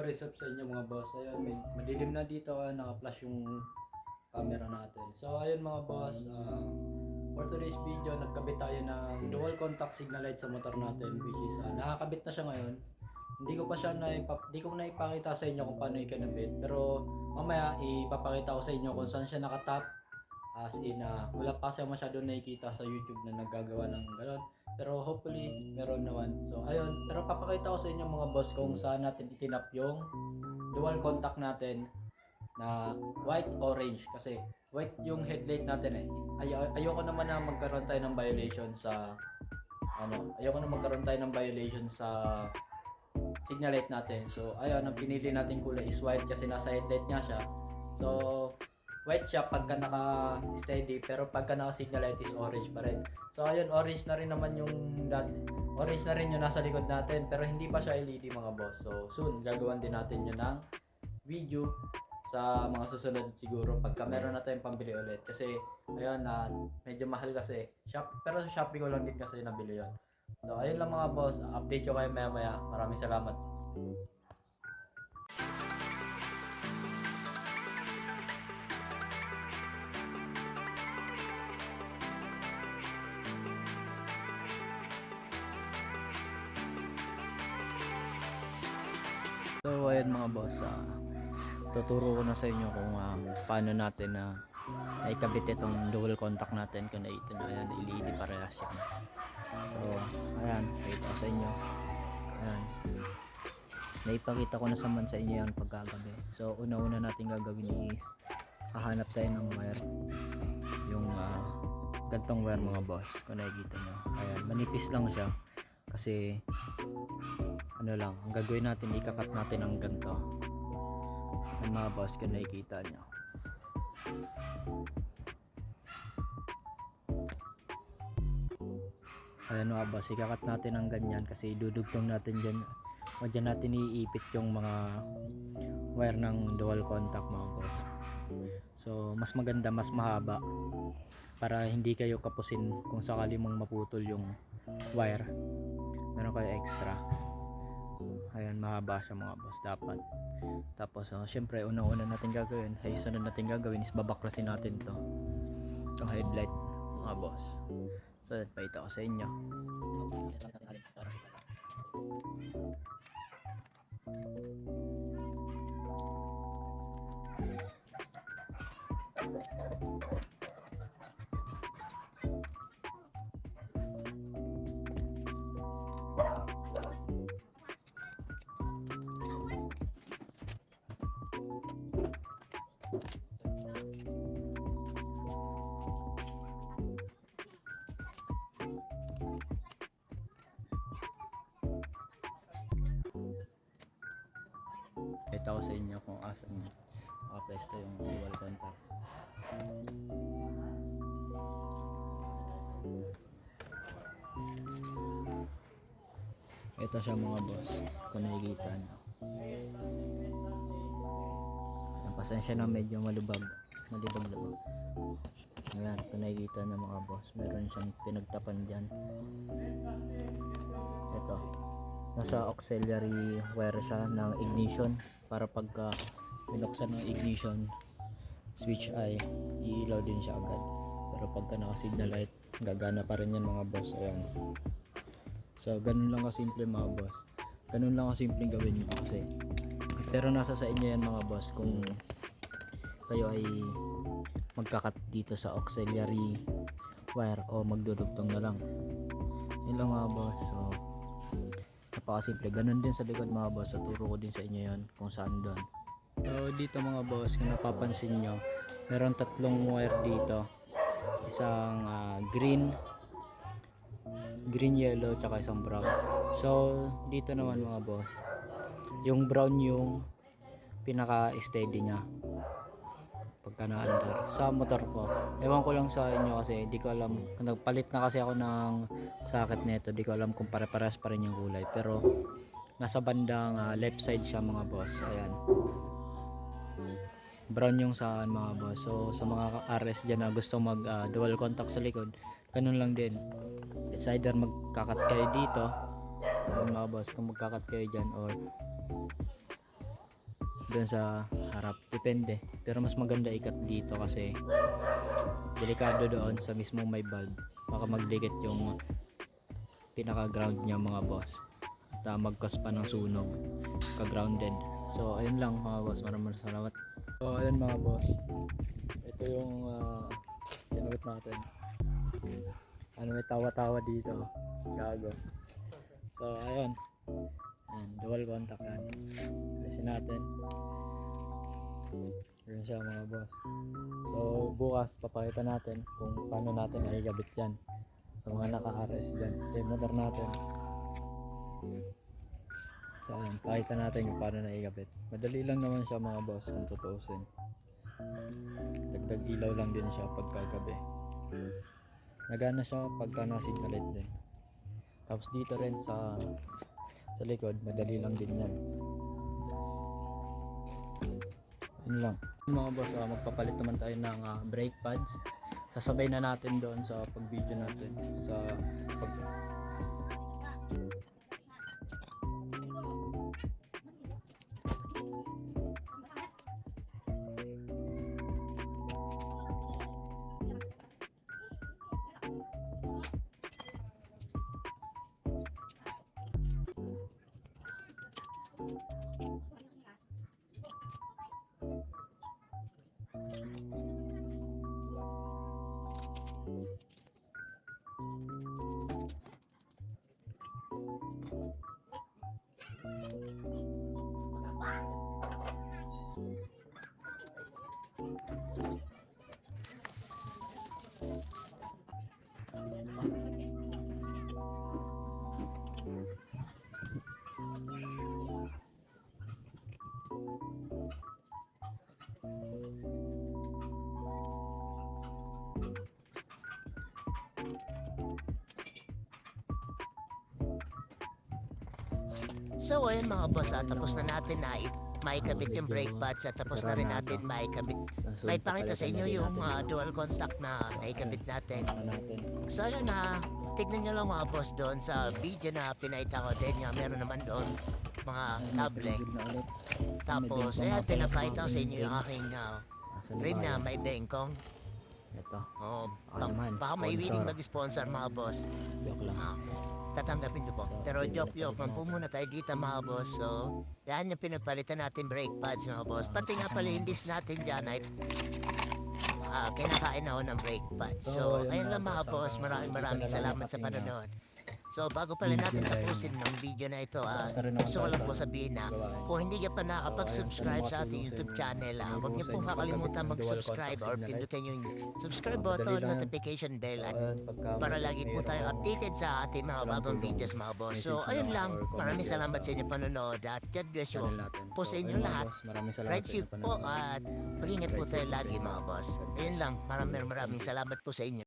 What is up sa inyo mga boss? Ayun, madilim na dito, naka-flash yung camera natin. So ayun mga boss, for today's video, nagkabit tayo ng dual contact signal light sa motor natin, which is nakakabit na siya ngayon. Hindi ko pa siya hindi ko na ipakita sa inyo kung paano ikinabit, pero mamaya ipapakita ko sa inyo kung saan siya nakatap. As in, wala pa siya masyado nakikita sa YouTube na naggagawa ng gano'n. Pero hopefully, meron naman. So, ayun. Pero papakita ko sa inyo mga boss kung saan natin itinap yung dual contact natin na white-orange. Kasi white yung headlight natin eh. Ayoko naman na magkaroon tayo ng violation sa ayoko na magkaroon tayo ng violation sa signal light natin. So, ayun, ang pinili natin kulay is white kasi nasa headlight niya siya. So, white siya pagka naka-steady, pero pagka naka-signal light is orange pa rin. So ayun, orange na rin naman yung orange na rin yung nasa likod natin, pero hindi pa siya LED mga boss. So soon, gagawin din natin yun ng video sa mga susunod siguro pagka meron na tayong pambili ulit. Kasi ayun, medyo mahal kasi. Pero sa Shopee ko lang din kasi nabili yun. So ayun lang mga boss, update ko kayo maya maya. Maraming salamat. So ayan mga boss, tuturo ko na sa inyo kung paano natin naikabit itong dual contact natin. Kung nakita nyo, ayan, LED parehas yan. So ayan, nakita ko sa inyo, ayan, naipakita ko na sa inyo yan pagkagabi. So una-una natin gagawin is hahanap tayo ng wire, yung gantong wire mga boss. Kung nakikita nyo, ayan, manipis lang siya kasi ano lang, ang gagawin natin, ikakat natin ang ganito. Ang mga boss, kung nakikita nyo, ayan mga boss, ikakat natin ang ganyan kasi dudugtong natin dyan, o dyan natin iipit yung mga wire ng dual contact mga boss. So mas maganda, mas mahaba, para hindi kayo kapusin kung sakali mong maputol yung wire, meron kayo extra. Ayan, mahaba siya mga boss dapat. Tapos syempre una-una natin gagawin, sunod natin gagawin is babaklasin natin to, itong headlight mga boss. So pakita ko sa inyo. Ito ko sa inyo kung asan nakapesto yung dual contact. Ito siya mga boss, kung nakikita nyo. Ang pasensya na medyo malubag. Ayan, kung nakikita nyo mga boss, meron siyang pinagtapan dyan. Ito, nasa auxiliary wire siya ng ignition, para pagka binuksan ng ignition switch ay iilaw din siya agad. Pero pagka naka signal light, gagana pa rin yan mga boss. Ayan. So ganun lang kasimple mga boss, ganun lang kasimple gawin nyo kasi. Pero nasa sa inyo yan mga boss kung kayo ay magkakat dito sa auxiliary wire o magdudugtong na lang. Yun lang mga boss. So napakasimple, ganun din sa likod mga boss. So turo ko din sa inyo yan kung saan doon. So dito mga boss, kung napapansin nyo, meron tatlong wire dito, isang green, yellow, tsaka isang brown. So dito naman mga boss, yung brown yung pinaka steady nya pagka na-under sa motor ko. Ewan ko lang sa inyo kasi di ko alam, nagpalit na kasi ako ng socket nito, di ko alam kung pare-pares pa rin yung kulay, pero nasa bandang left side siya mga boss. Ayan, brown yung saan mga boss. So sa mga RS dyan na gusto mag dual contact sa likod, ganun lang din. It's either magkakat kayo dito, mga boss, kung magkakat kayo dyan, or doon sa harap, depende, pero mas maganda ikat dito kasi delikado doon sa mismong may bulb, baka magdikit yung pinaka ground niya mga boss at mag-cause pa ng sunog ka grounded. So ayun lang mga boss, maraming salamat. So ayun mga boss, ito yung kinabit natin. Ano, may tawa-tawa dito, gago. So ayun, dual contact yan. Alisin natin. Yun siya mga boss. So bukas papakita natin kung paano natin naigabit yan sa mga naka-RS dyan. Okay, motor natin. So ayun, pakita natin kung paano naigabit. Madali lang naman siya mga boss kung tutuusin. Dagdag ilaw lang din siya pagkagabi. Nagana siya pagka na-signal light din. Tapos dito rin sa likod, madali lang din yan. Yun lang. Mga boss, magpapalit naman tayo ng brake pads. Sasabay na natin doon sa pag-video natin. So ayun mga boss, tapos na natin na maikabit yung brake pads at tapos na rin natin maikabit. May pakita sa inyo yung dual contact na naikabit natin. So ayun tignan nyo lang mga boss doon sa video na pinaita ko din, meron naman doon mga tablet. Tapos ayan, pinapakita ko sa inyo yung aking rim na may bengkong. Ito. Baka may willing mag-sponsor mga boss. Joke lang. Tatanggapin ko po. Pero joke, mampu muna tayo dito mga boss. So, yan yung pinagpalitan natin brake pads mga boss. Pati nga pala yung disc natin dyan ay kinakain ako ng brake pads. So, ayun lang mga boss. Maraming salamat sa panonood. So, bago pala natin tapusin ng video na ito, gusto ko lang po sabihin na kung hindi ka pa nakapag-subscribe sa ating YouTube channel, huwag niyo pong kakalimutan mag-subscribe or pindutin yung subscribe button, notification bell at para lagi po tayo updated sa ating mga bagong videos mga boss. So, ayun lang. Maraming salamat sa inyong panonood at God bless you po sa inyong lahat. Ride safe po at mag-ingat po tayo lagi mga boss. Ayun lang. Maraming salamat po sa inyo.